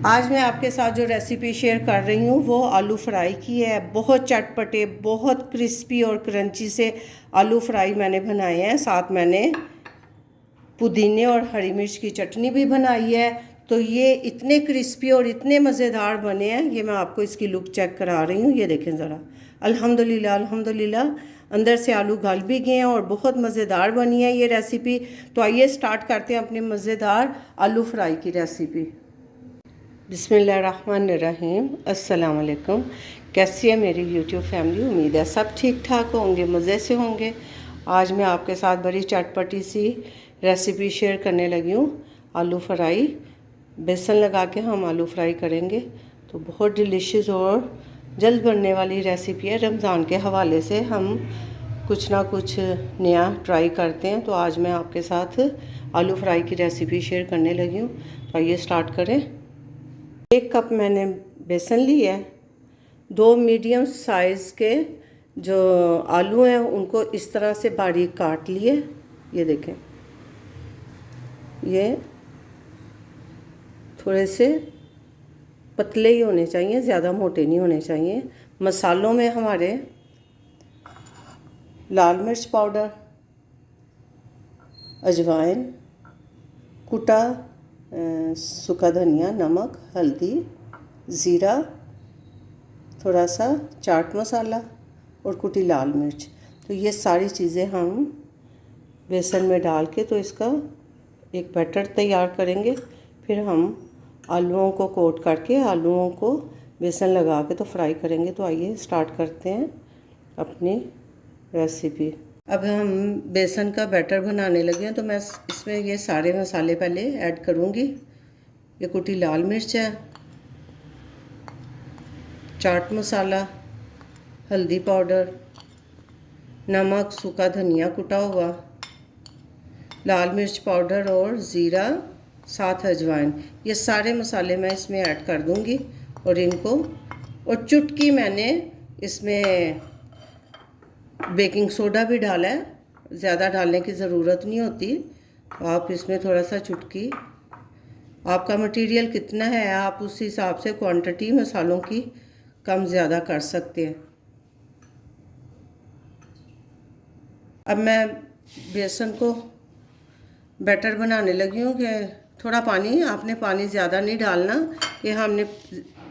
आज मैं आपके साथ जो रेसिपी शेयर कर रही हूँ वो आलू फ्राई की है। बहुत चटपटे, बहुत क्रिस्पी और क्रंची से आलू फ्राई मैंने बनाए हैं। साथ मैंने पुदीने और हरी मिर्च की चटनी भी बनाई है। तो ये इतने क्रिस्पी और इतने मज़ेदार बने हैं। ये मैं आपको इसकी लुक चेक करा रही हूँ। ये देखें ज़रा। अल्हम्दुलिल्लाह अल्हम्दुलिल्लाह अंदर से आलू गल भी गए हैं और बहुत मज़ेदार बनी है ये रेसिपी। तो आइए स्टार्ट करते हैं अपनी मज़ेदार आलू फ्राई की रेसिपी। बिस्मिल्लाहिर्रहमानिर्रहीम। अस्सलाम वालेकुम। कैसी है मेरी यूट्यूब फैमिली? उम्मीद है सब ठीक ठाक होंगे, मज़े से होंगे। आज मैं आपके साथ बड़ी चटपटी सी रेसिपी शेयर करने लगी हूँ। आलू फ्राई, बेसन लगा के हम आलू फ्राई करेंगे। तो बहुत डिलीशियस और जल्द बनने वाली रेसिपी है। रमज़ान के हवाले से हम कुछ ना कुछ नया ट्राई करते हैं। तो आज मैं आपके साथ आलू फ्राई की रेसिपी शेयर करने लगी हूँ। तो आइए स्टार्ट करें। 1 कप मैंने बेसन ली है। 2 मीडियम साइज़ के जो आलू हैं उनको इस तरह से बारीक काट लिए। ये देखें, ये थोड़े से पतले ही होने चाहिए, ज़्यादा मोटे नहीं होने चाहिए। मसालों में हमारे लाल मिर्च पाउडर, अजवाइन, कुटा सूखा धनिया, नमक, हल्दी, ज़ीरा, थोड़ा सा चाट मसाला और कुटी लाल मिर्च। तो ये सारी चीज़ें हम बेसन में डाल के तो इसका एक बैटर तैयार करेंगे। फिर हम आलूओं को कोट करके आलूओं को बेसन लगा के तो फ्राई करेंगे। तो आइए स्टार्ट करते हैं अपनी रेसिपी। अब हम बेसन का बैटर बनाने लगे हैं। तो मैं इसमें ये सारे मसाले पहले ऐड करूँगी। ये कुटी लाल मिर्च है, चाट मसाला, हल्दी पाउडर, नमक, सूखा धनिया कुटा हुआ, लाल मिर्च पाउडर और ज़ीरा, साथ अजवाइन। ये सारे मसाले मैं इसमें ऐड कर दूँगी और इनको, और चुटकी मैंने इसमें बेकिंग सोडा भी डाला है। ज़्यादा डालने की ज़रूरत नहीं होती। तो आप इसमें थोड़ा सा चुटकी, आपका मटेरियल कितना है आप उस हिसाब से क्वांटिटी मसालों की कम ज़्यादा कर सकते हैं। अब मैं बेसन को बैटर बनाने लगी हूँ कि थोड़ा पानी, आपने पानी ज़्यादा नहीं डालना कि हमने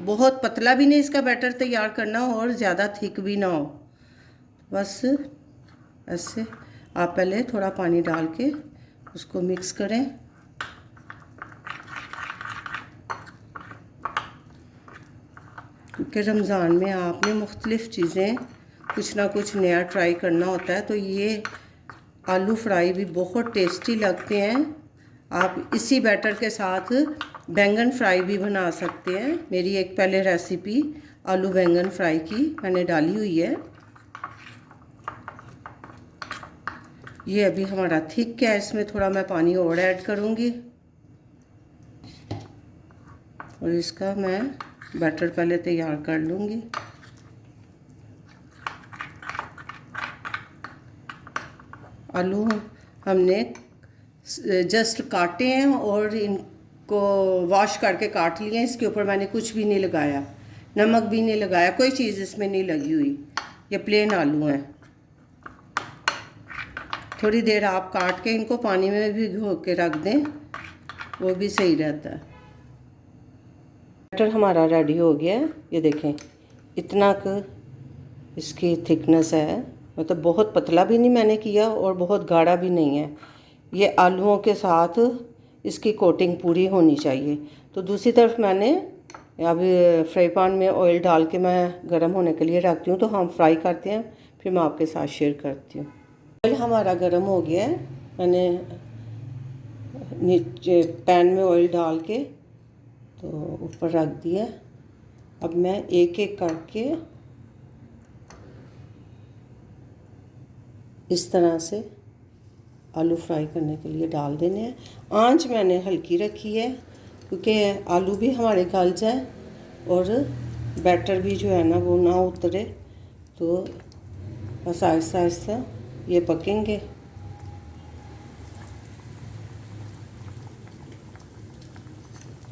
बहुत पतला भी नहीं इसका बैटर तैयार करना हो और ज़्यादा थिक भी ना हो। बस ऐसे आप पहले थोड़ा पानी डाल के उसको मिक्स करें। क्योंकि रमज़ान में आपने मुख्तलिफ़ चीज़ें कुछ ना कुछ नया ट्राई करना होता है। तो ये आलू फ्राई भी बहुत टेस्टी लगते हैं। आप इसी बैटर के साथ बैंगन फ्राई भी बना सकते हैं। मेरी एक पहले रेसिपी आलू बैंगन फ्राई की मैंने डाली हुई है। ये अभी हमारा थिक है, इसमें थोड़ा मैं पानी और ऐड करूँगी और इसका मैं बैटर पहले तैयार कर लूँगी। आलू हमने जस्ट काटे हैं और इनको वॉश करके काट लिए हैं। इसके ऊपर मैंने कुछ भी नहीं लगाया, नमक भी नहीं लगाया, कोई चीज़ इसमें नहीं लगी हुई। ये प्लेन आलू हैं। थोड़ी देर आप काट के इनको पानी में भी भिगो के रख दें, वो भी सही रहता है। बैटर हमारा रेडी हो गया है। ये देखें, इतना क इसकी थिकनेस है। मतलब बहुत पतला भी नहीं मैंने किया और बहुत गाढ़ा भी नहीं है। ये आलूओं के साथ इसकी कोटिंग पूरी होनी चाहिए। तो दूसरी तरफ मैंने अभी फ्राई पैन में ऑयल डाल के मैं गरम होने के लिए रखती हूँ। तो हम फ्राई करते हैं, फिर मैं आपके साथ शेयर करती हूँ। ऑयल हमारा गरम हो गया है। मैंने नीचे पैन में ऑयल डाल के तो ऊपर रख दिया। अब मैं एक एक करके इस तरह से आलू फ्राई करने के लिए डाल देने हैं। आंच मैंने हल्की रखी है क्योंकि आलू भी हमारे गल जाए और बैटर भी जो है ना वो ना उतरे। तो बस आहिस्ता आहिस्ता ये पकेंगे।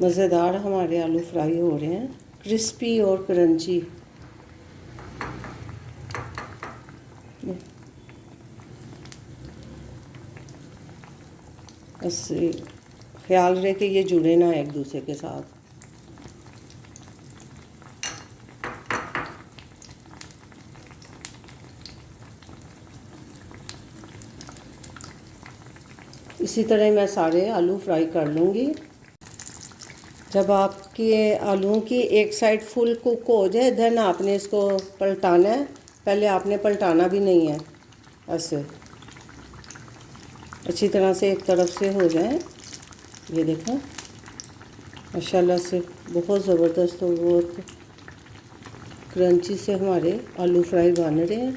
मज़ेदार हमारे आलू फ्राई हो रहे हैं, क्रिस्पी और क्रंची। बस ख्याल रहे कि ये जुड़े ना एक दूसरे के साथ। इसी तरह मैं सारे आलू फ्राई कर लूँगी। जब आपके आलूओं की एक साइड फुल कुक हो जाए देन आपने इसको पलटाना है। पहले आपने पलटाना भी नहीं है, ऐसे अच्छी तरह से एक तरफ से हो जाए। ये देखो माशाल्लाह से बहुत ज़बरदस्त और बहुत क्रंची से हमारे आलू फ्राई बन रहे हैं।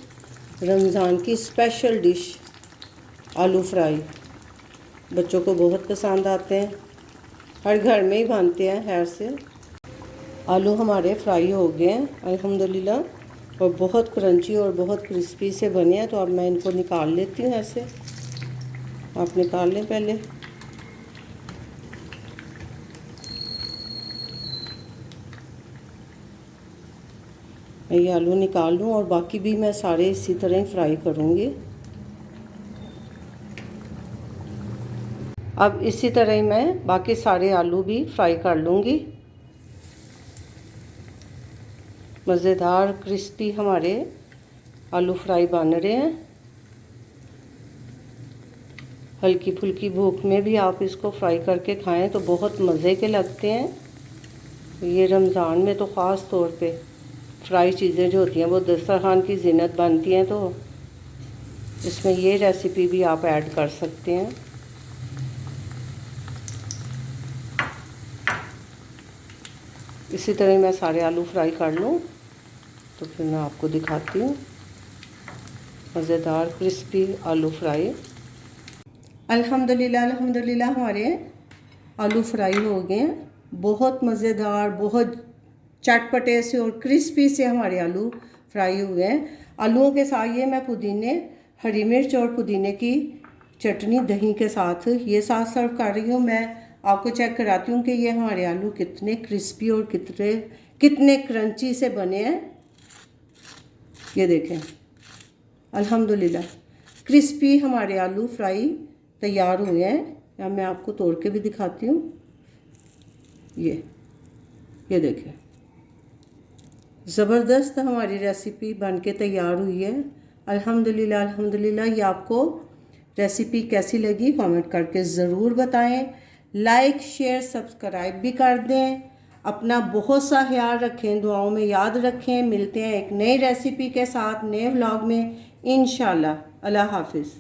रमज़ान की स्पेशल डिश आलू फ्राई बच्चों को बहुत पसंद आते हैं, हर घर में ही बनते हैं। खैर से आलू हमारे फ्राई हो गए हैं अल्हम्दुलिल्लाह, और बहुत क्रंची और बहुत क्रिस्पी से बने हैं। तो अब मैं इनको निकाल लेती हूँ। ऐसे आप निकाल लें पहले। मैं ये आलू निकाल लूँ और बाकी भी मैं सारे इसी तरह ही फ्राई करूँगी। अब इसी तरह ही मैं बाकी सारे आलू भी फ्राई कर लूँगी। मज़ेदार क्रिस्पी हमारे आलू फ्राई बन रहे हैं। हल्की फुल्की भूख में भी आप इसको फ्राई करके खाएं तो बहुत मज़े के लगते हैं। ये रमज़ान में तो ख़ास तौर पे फ्राई चीज़ें जो होती हैं वो दस्तरखान की ज़ीनत बनती हैं, तो इसमें ये रेसिपी भी आप ऐड कर सकते हैं। इसी तरह मैं सारे आलू फ्राई कर लूँ तो फिर मैं आपको दिखाती हूँ मज़ेदार क्रिस्पी आलू फ्राई। अल्हम्दुलिल्लाह अल्हम्दुलिल्लाह हमारे आलू फ्राई हो गए हैं। बहुत मज़ेदार, बहुत चटपटे से और क्रिस्पी से हमारे आलू फ्राई हुए हैं। आलूओं के साथ ये मैं पुदीने, हरी मिर्च और पुदीने की चटनी दही के साथ ये साथ सर्व कर रही हूँ। मैं आपको चेक कराती हूँ कि ये हमारे आलू कितने क्रिस्पी और कितने क्रंची से बने हैं। ये देखें अल्हम्दुलिल्लाह क्रिस्पी हमारे आलू फ्राई तैयार हुए हैं। या मैं आपको तोड़ के भी दिखाती हूँ। ये देखें ज़बरदस्त हमारी रेसिपी बनके तैयार हुई है। अल्हम्दुलिल्लाह अल्हम्दुलिल्लाह। ये आपको रेसिपी कैसी लगी कमेंट करके ज़रूर बताएं। लाइक शेयर सब्सक्राइब भी कर दें। अपना बहुत सा ख्याल रखें, दुआओं में याद रखें। मिलते हैं एक नई रेसिपी के साथ नए व्लॉग में इंशाल्लाह। अल्लाह हाफिज़।